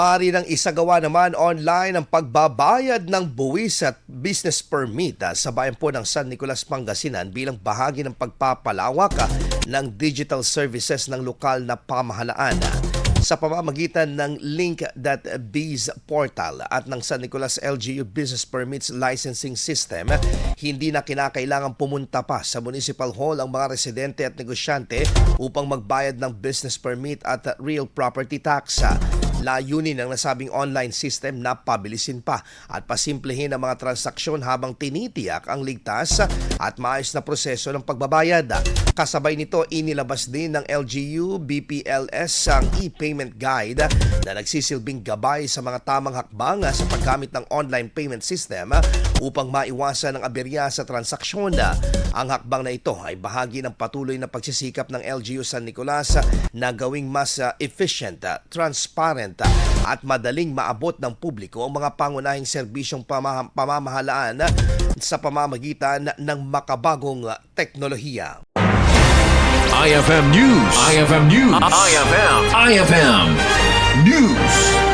Ari ng isagawa naman online ang pagbabayad ng buwis at business permit sa bayan po ng San Nicolas, Pangasinan bilang bahagi ng pagpapalawak ng digital services ng lokal na pamahalaan. Sa pamamagitan ng Link.Biz portal at ng San Nicolas LGU Business Permits Licensing System, hindi na kinakailangan pumunta pa sa Municipal Hall ang mga residente at negosyante upang magbayad ng business permit at real property tax. Layunin ng nasabing online system na pabilisin pa at pasimplehin ang mga transaksyon habang tinitiyak ang ligtas at maayos na proseso ng pagbabayad. Kasabay nito, inilabas din ng LGU BPLS ang e-payment guide na nagsisilbing gabay sa mga tamang hakbang sa paggamit ng online payment system upang maiwasan ang aberya sa transaksyon. Ang hakbang na ito ay bahagi ng patuloy na pagsisikap ng LGU San Nicolas na gawing mas efficient, transparent at madaling maabot ng publiko ang mga pangunahing serbisyong pamamahalaan sa pamamagitan ng makabagong teknolohiya. IFM News. IFM News. IFM News.